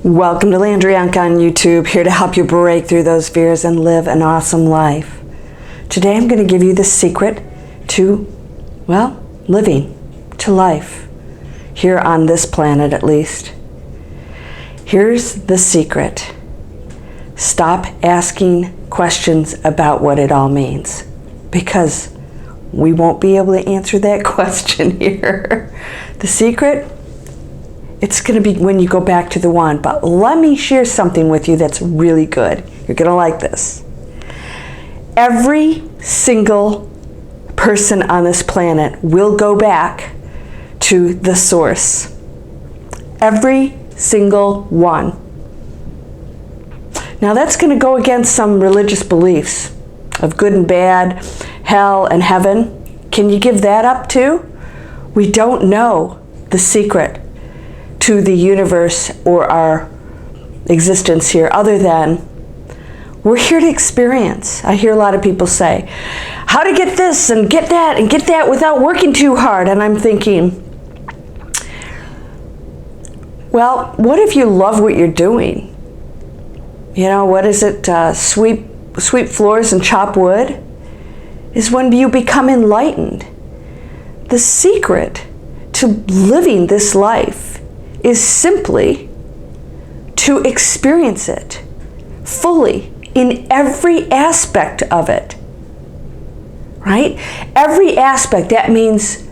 Welcome to Landria, Onkka on YouTube, here to help you break through those fears and live an awesome life. Today I'm going to give you the secret to, well, living, to life, here on this planet at least. Here's the secret. Stop asking questions about what it all means, because we won't be able to answer that question here. The secret? It's going to be when you go back to the one. But let me share something with you that's really good. You're going to like this. Every single person on this planet will go back to the source. Every single one. Now that's going to go against some religious beliefs of good and bad, hell and heaven. Can you give that up too? We don't know the secret to the universe or our existence here, other than we're here to experience. I hear a lot of people say, how to get this and get that without working too hard. And I'm thinking, well, what if you love what you're doing? You know, what is it? Sweep floors and chop wood is when you become enlightened. The secret to living this life is simply to experience it fully in every aspect of it, right? Every aspect, that means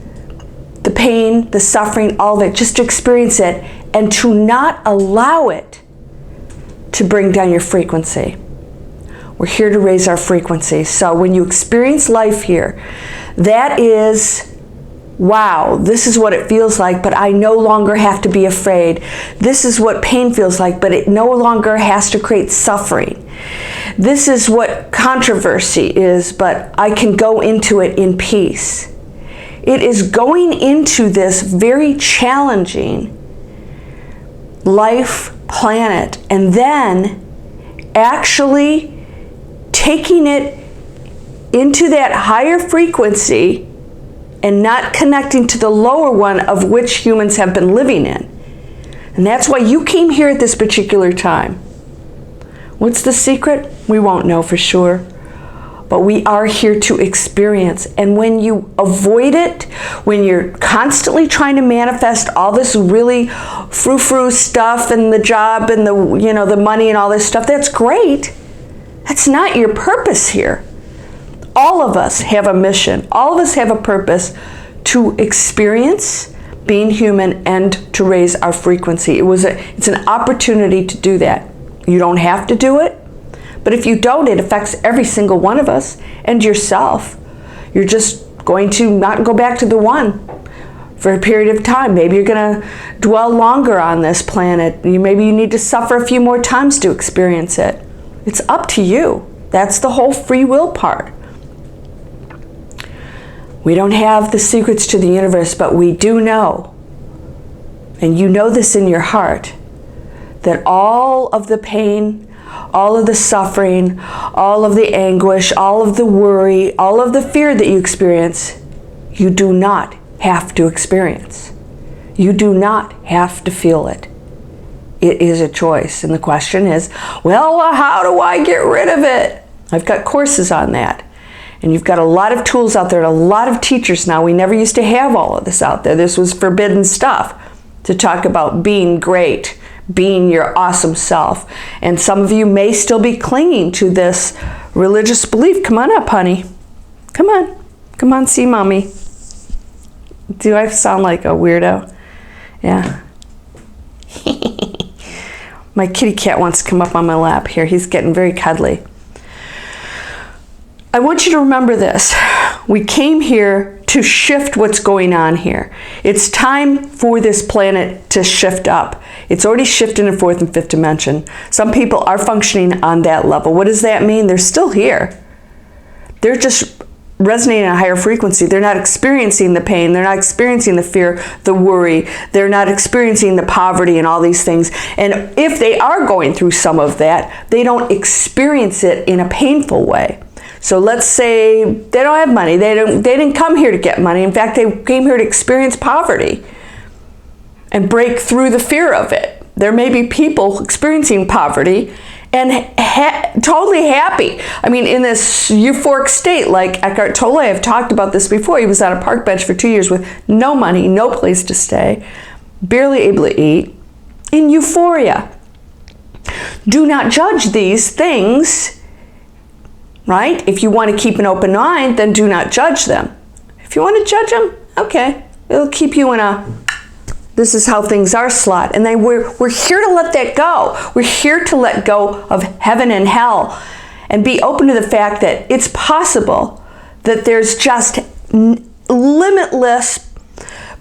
the pain, the suffering, all of it, just to experience it and to not allow it to bring down your frequency. We're here to raise our frequency. So when you experience life here, that is, wow, this is what it feels like, but I no longer have to be afraid. This is what pain feels like, but it no longer has to create suffering. This is what controversy is, but I can go into it in peace. It is going into this very challenging life planet and then actually taking it into that higher frequency and not connecting to the lower one of which humans have been living in. And that's why you came here at this particular time. What's the secret? We won't know for sure. But we are here to experience. And when you avoid it, when you're constantly trying to manifest all this really frou-frou stuff and the job and the money and all this stuff, that's great. That's not your purpose here. All of us have a mission. All of us have a purpose to experience being human and to raise our frequency. It's an opportunity to do that. You don't have to do it, but if you don't, it affects every single one of us and yourself. You're just going to not go back to the one for a period of time. Maybe you're going to dwell longer on this planet. Maybe you need to suffer a few more times to experience it. It's up to you. That's the whole free will part. We don't have the secrets to the universe, but we do know, and you know this in your heart, that all of the pain, all of the suffering, all of the anguish, all of the worry, all of the fear that you experience, you do not have to experience. You do not have to feel it. It is a choice. And the question is, well, how do I get rid of it? I've got courses on that. And you've got a lot of tools out there, and a lot of teachers now. We never used to have all of this out there. This was forbidden stuff to talk about being great, being your awesome self. And some of you may still be clinging to this religious belief. Come on up, honey. Come on. Come on, see mommy. Do I sound like a weirdo? Yeah. My kitty cat wants to come up on my lap here. He's getting very cuddly. I want you to remember this. We came here to shift what's going on here. It's time for this planet to shift up. It's already shifted in fourth and fifth dimension. Some people are functioning on that level. What does that mean? They're still here. They're just resonating at a higher frequency. They're not experiencing the pain. They're not experiencing the fear, the worry. They're not experiencing the poverty and all these things. And if they are going through some of that, they don't experience it in a painful way. So let's say they don't have money. They didn't come here to get money. In fact, they came here to experience poverty and break through the fear of it. there may be people experiencing poverty and totally happy. I mean, in this euphoric state, like Eckhart Tolle, I've talked about this before. He was on a park bench for 2 years with no money, no place to stay, barely able to eat, in euphoria. Do not judge these things, right? If you want to keep an open mind, then do not judge them. If you want to judge them, okay. It'll keep you in a, this is how things are slot. And then we're here to let that go. We're here to let go of heaven and hell and be open to the fact that it's possible that there's just limitless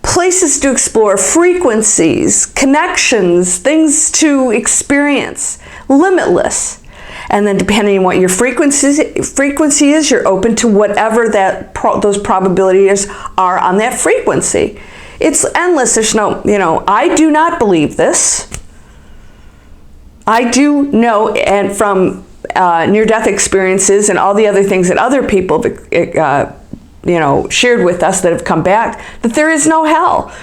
places to explore, frequencies, connections, things to experience, limitless. And then depending on what your frequency is, you're open to whatever those probabilities are on that frequency. It's endless. There's no, I do not believe this. I do know, and from near-death experiences and all the other things that other people shared with us that have come back, that there is no hell.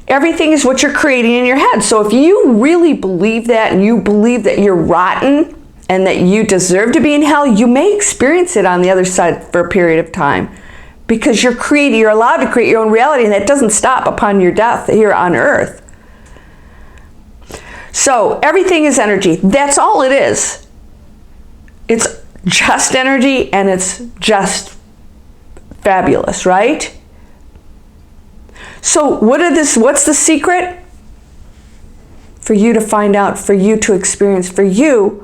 Everything is what you're creating in your head. So if you really believe that, and you believe that you're rotten and that you deserve to be in hell, you may experience it on the other side for a period of time, because you're allowed to create your own reality, and that doesn't stop upon your death here on earth. So everything is energy. That's all it is. It's just energy, and it's just fabulous, right? So what's the secret? For you to find out, for you to experience, for you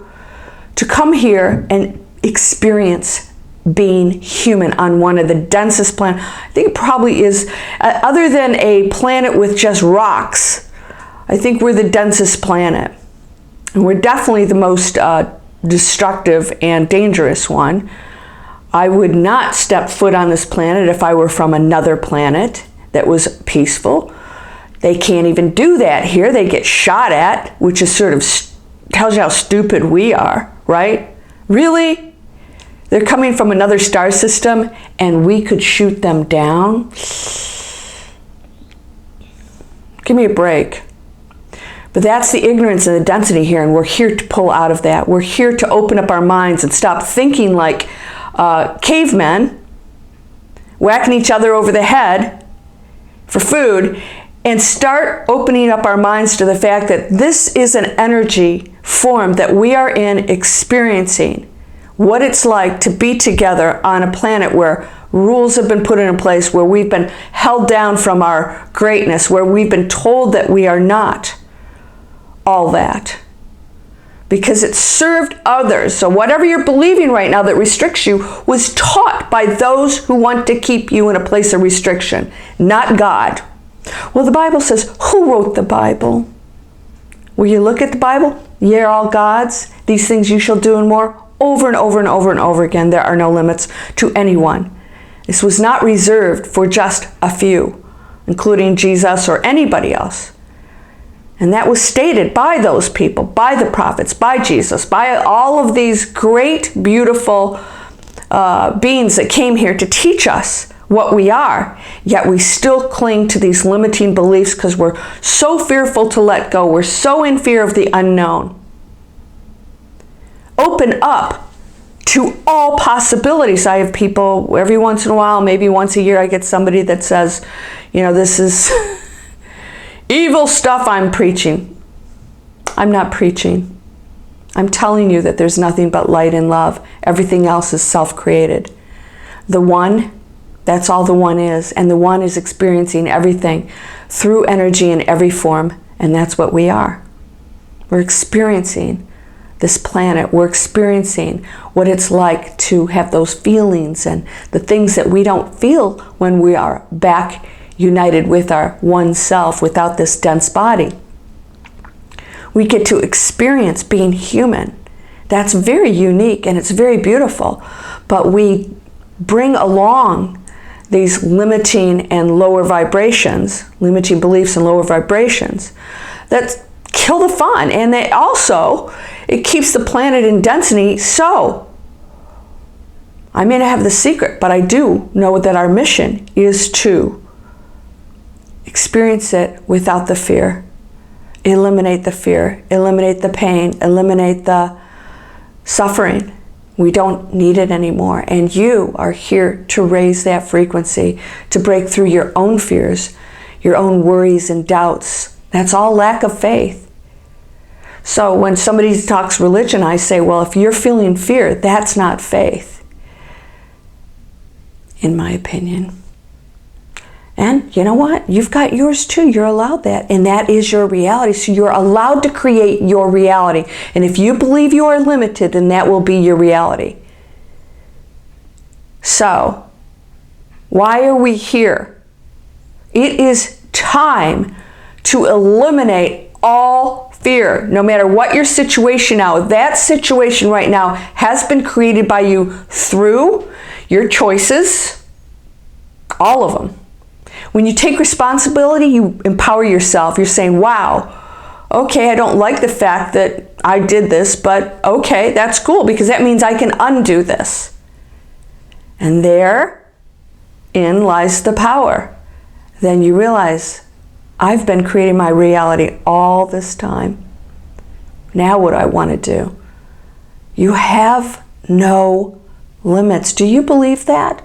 to come here and experience being human on one of the densest planets. I think it probably is, other than a planet with just rocks, I think we're the densest planet. And we're definitely the most destructive and dangerous one. I would not step foot on this planet if I were from another planet that was peaceful. They can't even do that here. They get shot at, which is sort of tells you how stupid we are, right? Really? They're coming from another star system and we could shoot them down? Give me a break. But that's the ignorance and the density here, and we're here to pull out of that. We're here to open up our minds and stop thinking like cavemen, whacking each other over the head for food, and start opening up our minds to the fact that this is an energy form that we are in, experiencing what it's like to be together on a planet where rules have been put in place, where we've been held down from our greatness, where we've been told that we are not all that, because it served others. So whatever you're believing right now that restricts you was taught by those who want to keep you in a place of restriction, not God. Well, the Bible says, who wrote the Bible? Will you look at the Bible? Ye are all God's. These things you shall do and more, over and over and over and over again. There are no limits to anyone. This was not reserved for just a few, including Jesus or anybody else. And that was stated by those people, by the prophets, by Jesus, by all of these great, beautiful beings that came here to teach us what we are. Yet we still cling to these limiting beliefs because we're so fearful to let go. We're so in fear of the unknown. Open up to all possibilities. I have people every once in a while, maybe once a year, I get somebody that says, this is evil stuff I'm preaching. I'm not preaching. I'm telling you that there's nothing but light and love. Everything else is self-created. The one, that's all the one is. And the one is experiencing everything through energy in every form. And that's what we are. We're experiencing this planet. We're experiencing what it's like to have those feelings and the things that we don't feel when we are back united with our one self without this dense body. We get to experience being human. That's very unique and it's very beautiful. But we bring along these limiting and lower vibrations, limiting beliefs and lower vibrations that kill the fun. And they also, it keeps the planet in density. So I may not have the secret, but I do know that our mission is to experience it without the fear, eliminate the fear, eliminate the pain, eliminate the suffering. We don't need it anymore. And you are here to raise that frequency, to break through your own fears, your own worries and doubts. That's all lack of faith. So when somebody talks religion, I say, well, if you're feeling fear, that's not faith, in my opinion. And you know what? You've got yours too. You're allowed that. And that is your reality. So you're allowed to create your reality. And if you believe you are limited, then that will be your reality. So, why are we here? It is time to eliminate all fear, no matter what your situation now. That situation right now has been created by you through your choices, all of them. When you take responsibility, you empower yourself. You're saying, wow, okay, I don't like the fact that I did this, but okay, that's cool because that means I can undo this. And therein lies the power. Then you realize, I've been creating my reality all this time. Now what do I want to do? You have no limits. Do you believe that?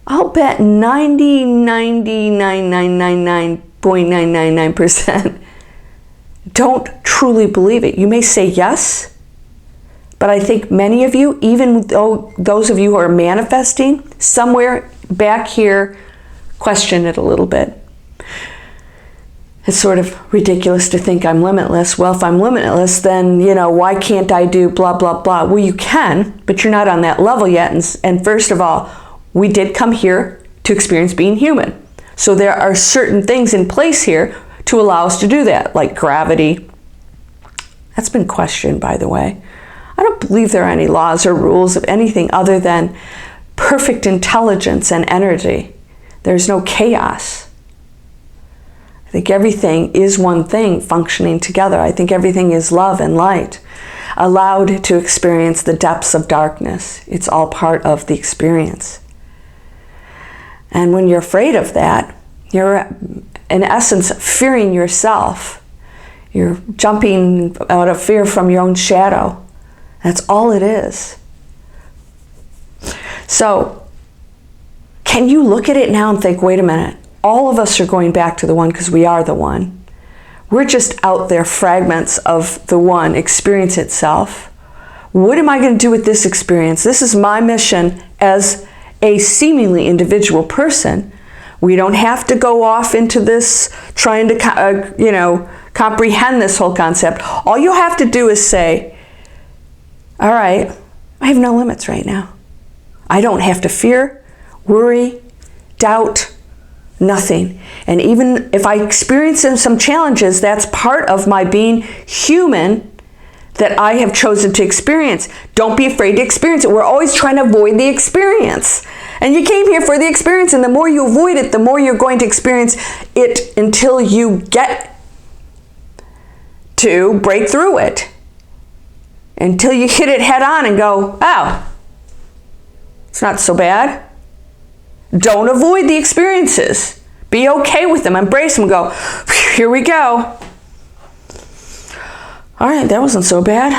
I'll bet 99.999% don't truly believe it. You may say yes, but I think many of you, even though those of you who are manifesting, somewhere back here, question it a little bit. It's sort of ridiculous to think I'm limitless. Well, if I'm limitless, then, why can't I do blah, blah, blah? Well, you can, but you're not on that level yet. And first of all, we did come here to experience being human. So there are certain things in place here to allow us to do that, like gravity. That's been questioned, by the way. I don't believe there are any laws or rules of anything other than perfect intelligence and energy. There's no chaos. I think everything is one thing functioning together. I think everything is love and light, allowed to experience the depths of darkness. It's all part of the experience. And when you're afraid of that, you're in essence fearing yourself. You're jumping out of fear from your own shadow. That's all it is. So, can you look at it now and think, wait a minute, all of us are going back to the one because we are the one. We're just out there, fragments of the one experience itself. What am I going to do with this experience? This is my mission as a seemingly individual person. We don't have to go off into this trying to, comprehend this whole concept. All you have to do is say, all right, I have no limits right now. I don't have to fear, worry, doubt, nothing. And even if I experience some challenges, that's part of my being human that I have chosen to experience. Don't be afraid to experience it. We're always trying to avoid the experience. And you came here for the experience, and the more you avoid it, the more you're going to experience it until you get to break through it. Until you hit it head on and go, oh, it's not so bad. Don't avoid the experiences. Be okay with them. Embrace them. Go, here we go. All right, that wasn't so bad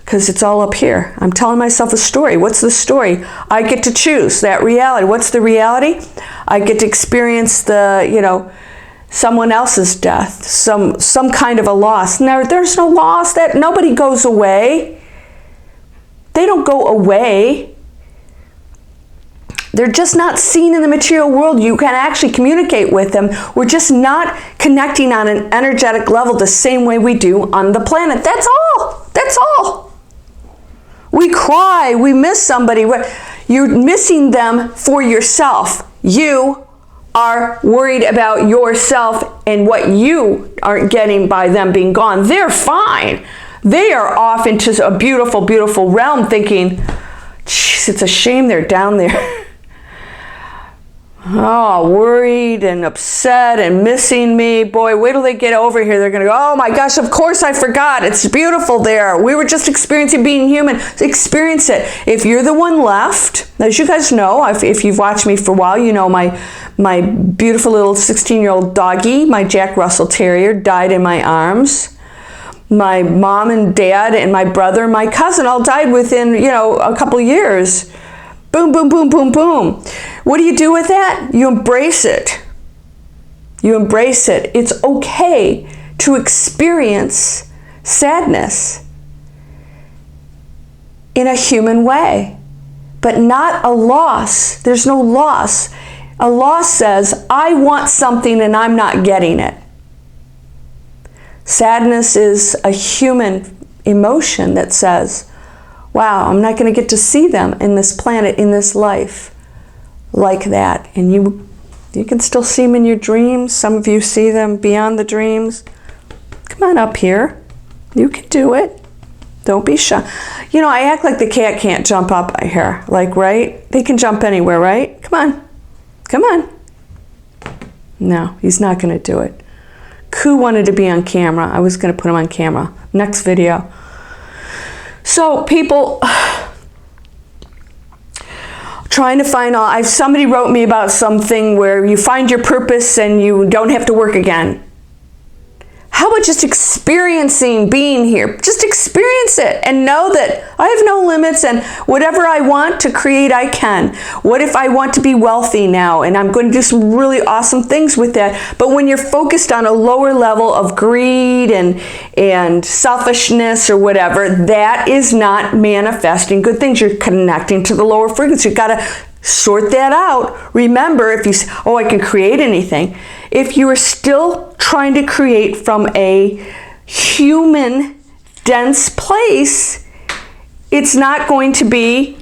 because it's all up here. I'm telling myself a story. What's the story? I get to choose that reality. What's the reality? I get to experience the, someone else's death, some kind of a loss. Now, there's no loss. That nobody goes away. They don't go away. They're just not seen in the material world. You can actually communicate with them. We're just not connecting on an energetic level the same way we do on the planet. That's all. That's all. We cry. We miss somebody. You're missing them for yourself. You are worried about yourself and what you aren't getting by them being gone. They're fine. They are off into a beautiful, beautiful realm thinking, geez, it's a shame they're down there. oh, worried and upset and missing me. Boy, wait till they get over here. They're going to go, oh my gosh, of course I forgot. It's beautiful there. We were just experiencing being human. Experience it. If you're the one left, as you guys know, if you've watched me for a while, you know my beautiful little 16-year-old doggy, my Jack Russell Terrier, died in my arms. My mom and dad and my brother and my cousin all died within, a couple years. Boom, boom, boom, boom, boom. What do you do with that? You embrace it. You embrace it. It's okay to experience sadness in a human way, but not a loss. There's no loss. A loss says, I want something and I'm not getting it. Sadness is a human emotion that says, wow, I'm not going to get to see them in this planet, in this life, like that. And you can still see them in your dreams. Some of you see them beyond the dreams. Come on up here. You can do it. Don't be shy. I act like the cat can't jump up here. Like, right? They can jump anywhere, right? Come on. Come on. No, he's not going to do it. Koo wanted to be on camera. I was going to put him on camera. Next video. So people trying to find somebody wrote me about something where you find your purpose and you don't have to work again. How about just experiencing being here? Just experience it and know that I have no limits, and whatever I want to create, I can. What if I want to be wealthy now and I'm going to do some really awesome things with that? But when you're focused on a lower level of greed and selfishness or whatever, that is not manifesting good things. You're connecting to the lower frequency. You've got to sort that out. Remember, if you say, oh, I can create anything. If you are still trying to create from a human, dense place, it's not going to be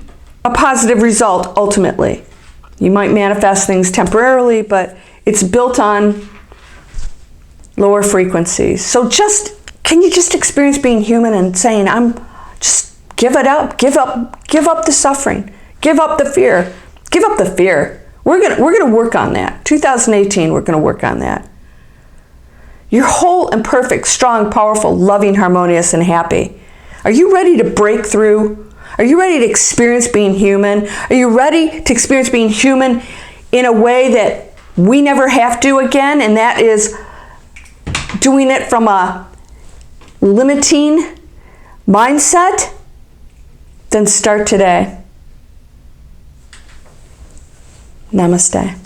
a positive result ultimately. You might manifest things temporarily, but it's built on lower frequencies. So can you just experience being human and saying, just give it up, give up the suffering, give up the fear. Give up the fear. We're gonna work on that. 2018, we're gonna work on that. You're whole and perfect, strong, powerful, loving, harmonious, and happy. Are you ready to break through? Are you ready to experience being human? Are you ready to experience being human in a way that we never have to again? And that is doing it from a limiting mindset? Then start today. Namaste.